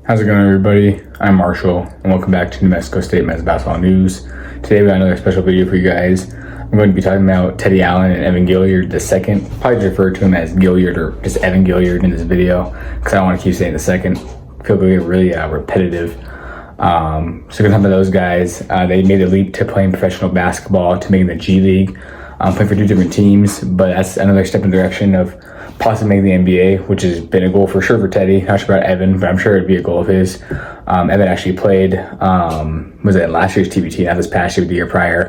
How's it going, everybody? I'm Marshall, and welcome back to New Mexico State men's basketball news. Today we got another special video for you guys. I'm going to be talking about Teddy Allen and Evan Gilyard II. Probably just refer to him as Gilyard or just Evan Gilyard in this video, because I don't want to keep saying the second. I feel really repetitive. So we're going to talk about those guys. They made a leap to playing professional basketball, to making the G League, playing for two different teams, but that's another step in the direction of possibly making the NBA, which has been a goal for sure for Teddy. Not sure about Evan, but I'm sure it'd be a goal of his. Evan actually played, was it last year's TBT, not this past year, but the year prior,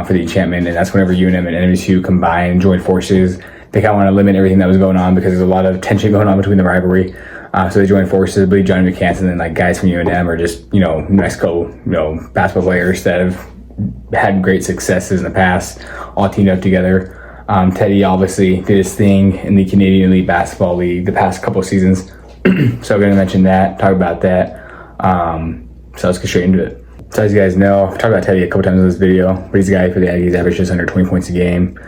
for the Enchantment, and that's whenever UNM and NMSU combined and joined forces. They kind of want to limit everything that was going on because there's a lot of tension going on between the rivalry. So they joined forces. I believe Johnny McCanson and like guys from UNM are just, New Mexico, basketball players that have had great successes in the past, all teamed up together. Teddy obviously did his thing in the Canadian Elite Basketball League the past couple of seasons. So I'm going to mention that, talk about that. So let's get straight into it. So as you guys know, I've talked about Teddy a couple times in this video, but he's a guy for the Aggies, averaged just under 20 points a game,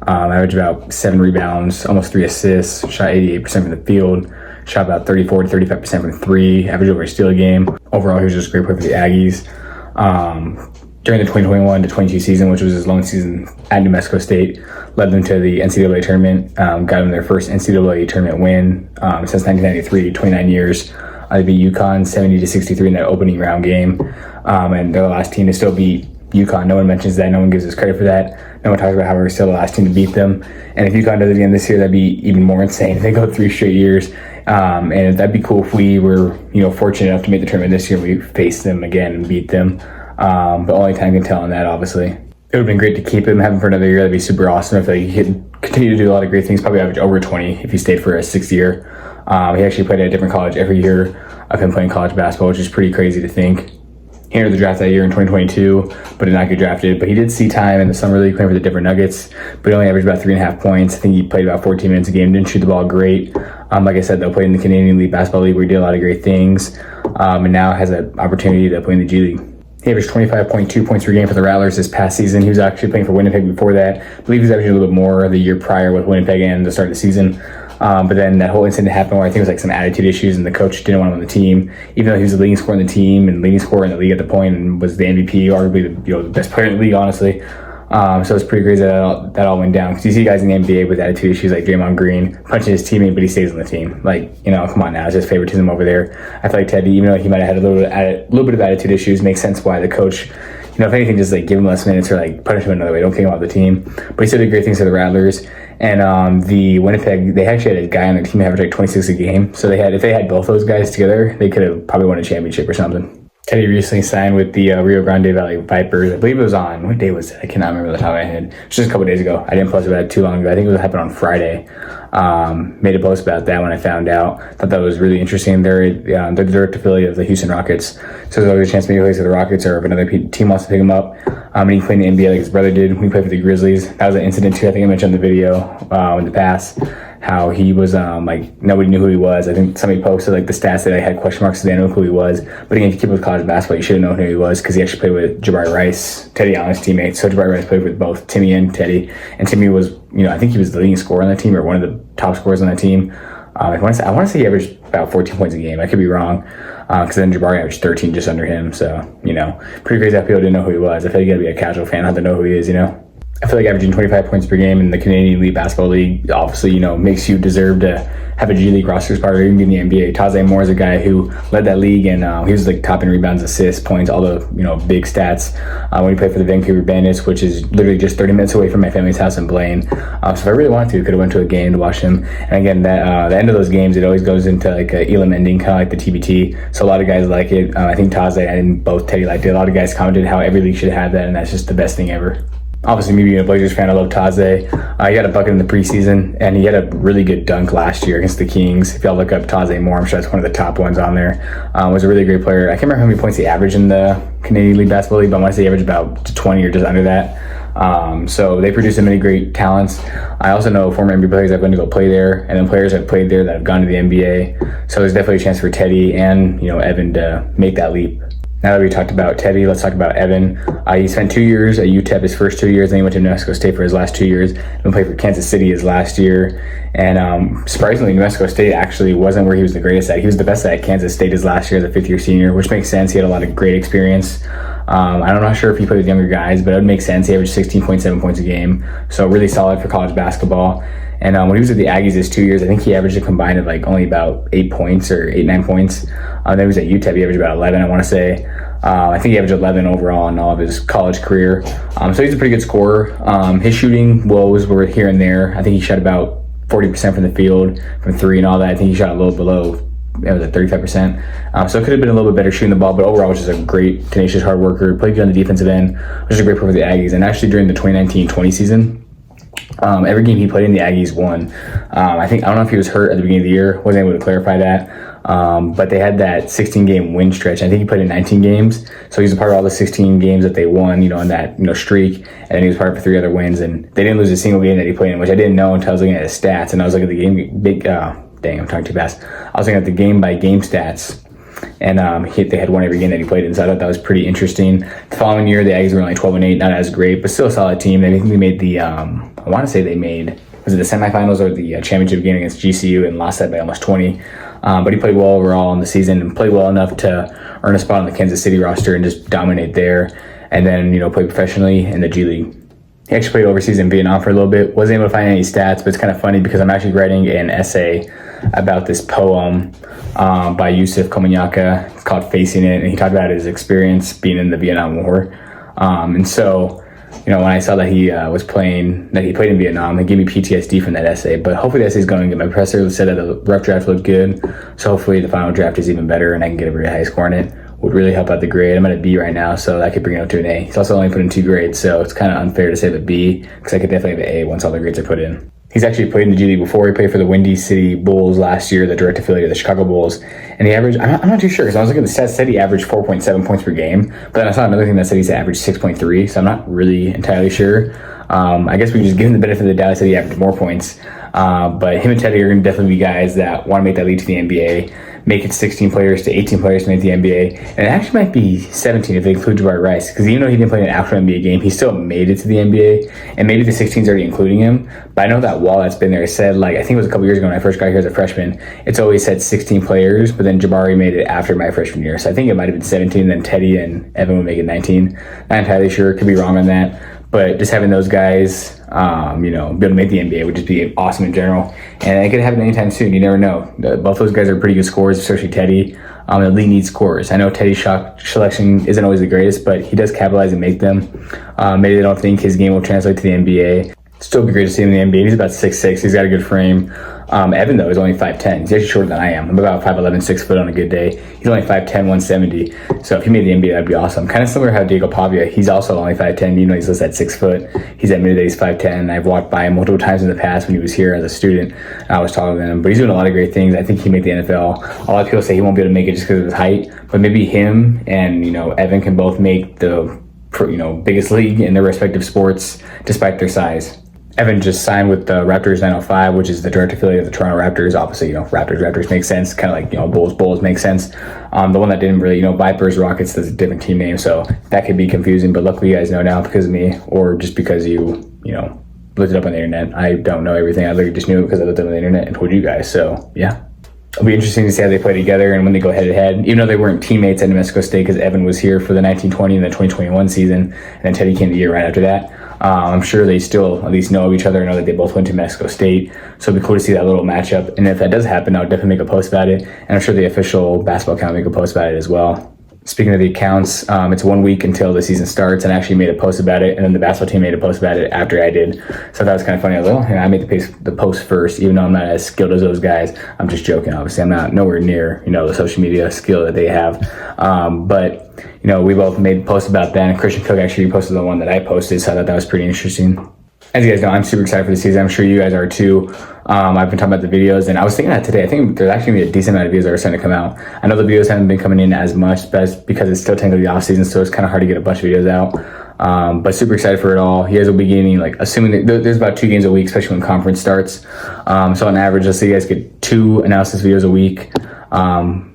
averaged about 7 rebounds, almost 3 assists, shot 88% from the field, shot about 34 to 35% from 3, averaged over a steal a game. Overall, he was just a great player for the Aggies. During the 2021 to 22 season, which was his lone season at New Mexico State, led them to the NCAA tournament, got them their first NCAA tournament win since 1993, 29 years. They beat UConn 70-63 in that opening round game, and they're the last team to still beat UConn. No one mentions that. No one gives us credit for that. No one talks about how we're still the last team to beat them. And if UConn does it again this year, that'd be even more insane. If they go 3 straight years, and that'd be cool if we were, fortunate enough to make the tournament this year. We faced them again and beat them. But only time can tell on that, obviously. It would have been great to keep him, have him for another year. That'd be super awesome if he could continue to do a lot of great things, probably average over 20 if he stayed for a 6th year. He actually played at a different college every year of him playing college basketball, which is pretty crazy to think. He entered the draft that year in 2022, but did not get drafted. But he did see time in the summer league playing for the Denver Nuggets, but he only averaged about 3.5 points. I think he played about 14 minutes a game, didn't shoot the ball great. Like I said, though, played in the Canadian Elite Basketball League where he did a lot of great things, and now has an opportunity to play in the G League. He averaged 25.2 points per game for the Rattlers this past season. He was actually playing for Winnipeg before that. I believe he was averaging a little bit more the year prior with Winnipeg and the start of the season. But then that whole incident happened where I think it was like some attitude issues and the coach didn't want him on the team, even though he was the leading scorer in the team and leading scorer in the league at the point and was the MVP, arguably the best player in the league, honestly. So it's pretty crazy that all went down, because you see guys in the NBA with attitude issues like Draymond Green punching his teammate, but he stays on the team. Come on now, it's just favoritism over there. I feel like Teddy, even though he might have had a little bit of attitude issues, makes sense why the coach, if anything, just give him less minutes or punish him another way. Don't kick him off the team. But he still did great things for the Rattlers. And the Winnipeg, they actually had a guy on their team average 26 a game. So if they had both those guys together, they could have probably won a championship or something. Teddy recently signed with the Rio Grande Valley Vipers. I believe it was on, what day was it? I cannot remember off the top of my head. It was just a couple days ago. I didn't post about it too long ago. I think it happened on Friday. Made a post about that when I found out. Thought that was really interesting. They're the direct affiliate of the Houston Rockets. So there's always a chance maybe he plays for the Rockets, or if another team wants to pick him up. And he played in the NBA like his brother did when he played for the Grizzlies. That was an incident too. I think I mentioned in the video in the past, how he was nobody knew who he was. I think somebody posted the stats that I had question marks, so they didn't know who he was. But again, if you keep with college basketball, you should have known who he was, because he actually played with Jabari Rice, Teddy Allen's teammate. So Jabari Rice played with both Timmy and Teddy, and Timmy was, I think he was the leading scorer on the team, or one of the top scorers on the team. I want to say he averaged about 14 points a game. I could be wrong, because then Jabari averaged 13 just under him. So pretty crazy that people didn't know who he was. I feel like you got to be a casual fan not to know who he is. I feel like averaging 25 points per game in the Canadian Elite Basketball League, obviously, makes you deserve to have a G League roster spot or even be in the NBA. Taze Moore is a guy who led that league, and he was top in rebounds, assists, points, all the big stats when he played for the Vancouver Bandits, which is literally just 30 minutes away from my family's house in Blaine. So if I really wanted to, could have went to a game to watch him. And again, that the end of those games, it always goes into a Elam ending, kind of like the TBT. So a lot of guys like it. I think Taze and both Teddy liked it. A lot of guys commented how every league should have that, and that's just the best thing ever. Obviously, me being a Blazers fan, I love Taze. He had a bucket in the preseason, and he had a really good dunk last year against the Kings. If y'all look up Taze Moore, I'm sure that's one of the top ones on there. Was a really great player. I can't remember how many points he averaged in the Canadian League Basketball League, but I want to say he averaged about 20 or just under that. So they produce so many great talents. I also know former NBA players that are going to go play there, and then players that have played there that have gone to the NBA. So there's definitely a chance for Teddy and Evan to make that leap. Now that we talked about Teddy, let's talk about Evan. He spent 2 years at UTEP his first 2 years, then he went to New Mexico State for his last 2 years, and played for Kansas City his last year. And surprisingly, New Mexico State actually wasn't where he was the greatest at. He was the best at Kansas State his last year as a fifth-year senior, which makes sense. He had a lot of great experience. I'm not sure if he played with younger guys, but it would make sense. He averaged 16.7 points a game, so really solid for college basketball. And when he was at the Aggies his 2 years, I think he averaged a combined of like only about 8 points or 9 points. Then he was at UTEP, he averaged about 11, I want to say. I think he averaged 11 overall in all of his college career. So he's a pretty good scorer. His shooting woes were here and there. I think he shot about 40% from the field, from three and all that. I think he shot a little below, it was at 35%. So it could have been a little bit better shooting the ball, but overall, was just a great, tenacious hard worker. Played good on the defensive end, which is a great player for the Aggies. And actually during the 2019-20 season, every game he played in, the Aggies won. I don't know if he was hurt at the beginning of the year, wasn't able to clarify that. But they had that 16-game win stretch. I think he played in 19 games, so he's a part of all the 16 games that they won, in that streak. And then he was part of 3 other wins, and they didn't lose a single game that he played in, which I didn't know until I was looking at his stats. And I was looking at the game. I'm talking too fast. I was looking at the game-by-game stats, and they had won every game that he played in. So I thought that was pretty interesting. The following year, the Aggies were only 12-8, not as great, but still a solid team. I think they made the I want to say they made, was it the semifinals or the championship game against GCU, and lost that by almost 20. But he played well overall in the season and played well enough to earn a spot on the Kansas City roster and just dominate there. And then, played professionally in the G League. He actually played overseas in Vietnam for a little bit. Wasn't able to find any stats, but it's kind of funny because I'm actually writing an essay about this poem by Yusuf Komunyakaa. It's called Facing It, and he talked about his experience being in the Vietnam War. And so, when I saw that he played in Vietnam, it gave me PTSD from that essay. But hopefully the essay is going to get my professor said that the rough draft looked good. So hopefully the final draft is even better and I can get a very high score in it. Would really help out the grade. I'm at a B right now, so I could bring it up to an A. He's also only put in 2 grades, so it's kind of unfair to say the B, because I could definitely have an A once all the grades are put in. He's actually played in the G League before. He played for the Windy City Bulls last year, the direct affiliate of the Chicago Bulls. And he averaged, I'm not too sure, because I was looking at the stats, said he averaged 4.7 points per game. But then I saw another thing that said he's averaged 6.3, so I'm not really entirely sure. I guess we can just give him the benefit of the doubt. I said he averaged more points. But him and Teddy are going to definitely be guys that want to make that leap to the NBA. Make it 16 players to 18 players to make the NBA. And it actually might be 17 if they include Jabari Rice. Because even though he didn't play an actual NBA game, he still made it to the NBA. And maybe the 16's already including him. But I know that wall that's been there said, I think it was a couple years ago when I first got here as a freshman, it's always said 16 players, but then Jabari made it after my freshman year. So I think it might have been 17, then Teddy and Evan would make it 19. Not entirely sure, could be wrong on that. But just having those guys, be able to make the NBA would just be awesome in general. And it could happen anytime soon. You never know. Both those guys are pretty good scorers, especially Teddy. The league needs scorers. I know Teddy's shot selection isn't always the greatest, but he does capitalize and make them. Maybe they don't think his game will translate to the NBA. Still be great to see him in the NBA. He's about 6'6". He's got a good frame. Evan, though, is only 5'10". He's actually shorter than I am. I'm about 5'11", 6 foot on a good day. He's only 5'10", 170. So if he made the NBA, that'd be awesome. Kind of similar to how Diego Pavia, he's also only 5'10". He's listed at 6 foot. He's admitted that he's 5'10". I've walked by him multiple times in the past when he was here as a student. I was taller than him. But he's doing a lot of great things. I think he made the NFL. A lot of people say he won't be able to make it just because of his height. But maybe him and, Evan can both make the, biggest league in their respective sports despite their size. Evan just signed with the Raptors 905, which is the direct affiliate of the Toronto Raptors. Obviously, Raptors makes sense. Kind of like, Bulls makes sense. The one that didn't really, Vipers, Rockets, that's a different team name. So that could be confusing. But luckily you guys know now because of me, or just because you looked it up on the internet. I don't know everything. I literally just knew it because I looked it up on the internet and told you guys. So yeah. It'll be interesting to see how they play together and when they go head to head, even though they weren't teammates at New Mexico State because Evan was here for the 1920 and the 2021 season, and then Teddy came the year right after that. I'm sure they still at least know of each other and know that they both went to Mexico State. So it'd be cool to see that little matchup. And if that does happen, I would definitely make a post about it. And I'm sure the official basketball account will make a post about it as well. Speaking of the accounts, it's 1 week until the season starts, and I actually made a post about it, and then the basketball team made a post about it after I did. So that was kind of funny. I was like, I made the post first, even though I'm not as skilled as those guys. I'm just joking, obviously. I'm not nowhere near, the social media skill that they have. But we both made posts about that, and Christian Cook actually posted the one that I posted, so I thought that was pretty interesting. As you guys know, I'm super excited for the season. I'm sure you guys are too. I've been talking about the videos, and I was thinking that today. I think there's actually going to be a decent amount of videos that are starting to come out. I know the videos haven't been coming in as much, but that's because it's still technically the off season, so it's kind of hard to get a bunch of videos out. But super excited for it all. You guys will be getting, assuming that there's about 2 games a week, especially when conference starts. So on average, let's say you guys get 2 analysis videos a week.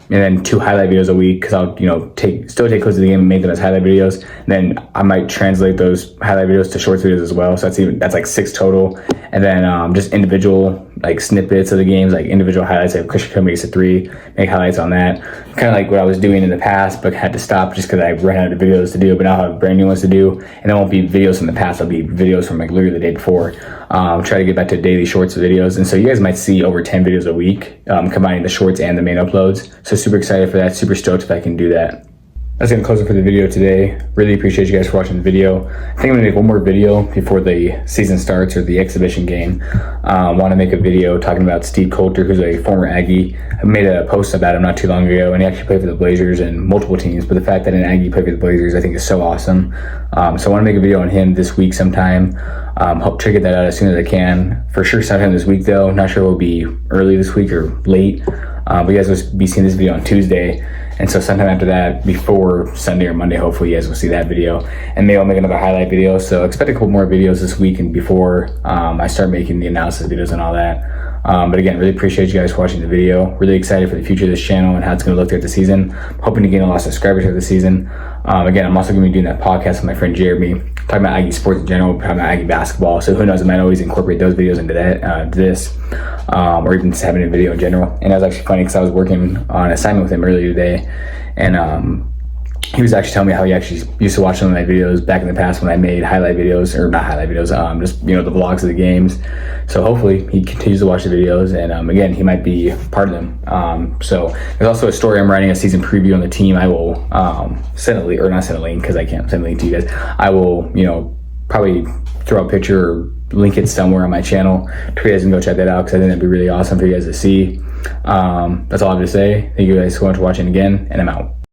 and then 2 highlight videos a week, because I'll still take clips of the game and make them as highlight videos. And then I might translate those highlight videos to shorts videos as well. So that's like 6 total. And then just individual like snippets of the games, like individual highlights. Like Christian makes a 3, make highlights on that. Kind of like what I was doing in the past, but had to stop just because I ran out of videos to do. But now I have brand new ones to do, and it won't be videos from the past. It'll be videos from like literally the day before. Try to get back to daily shorts videos, and so you guys might see over 10 videos a week, combining the shorts and the main uploads. So super excited for that. Super stoked if I can do that. That's going to close it for the video today. Really appreciate you guys for watching the video. I think I'm going to make one more video before the season starts, or the exhibition game. I want to make a video talking about Steve Coulter, who's a former Aggie. I made a post about him not too long ago, and he actually played for the Blazers and multiple teams. But the fact that an Aggie played for the Blazers, I think, is so awesome. So I want to make a video on him this week sometime. Hope to get that out as soon as I can. For sure sometime this week, though. Not sure it will be early this week or late. But you guys will be seeing this video on Tuesday. And so sometime after that, before Sunday or Monday, hopefully you guys will see that video. And maybe I'll make another highlight video. So expect a couple more videos this week and before I start making the analysis videos and all that. But again, really appreciate you guys for watching the video. Really excited for the future of this channel and how it's going to look throughout the season. Hoping to gain a lot of subscribers throughout the season. Again, I'm also going to be doing that podcast with my friend Jeremy, talking about Aggie sports in general, talking about Aggie basketball. So who knows, I might always incorporate those videos into that, this, or even just having a video in general. And that was actually funny because I was working on an assignment with him earlier today, and he was actually telling me how he actually used to watch some of my videos back in the past when I made highlight videos, or not highlight videos, just the vlogs of the games. So hopefully he continues to watch the videos, and again, he might be part of them. So there's also a story I'm writing, a season preview on the team. I will send a link, or not send a link because I can't send a link to you guys. I will probably throw a picture or link it somewhere on my channel so you guys can go check that out, because I think that'd be really awesome for you guys to see. That's all I have to say. Thank you guys so much for watching again, and I'm out.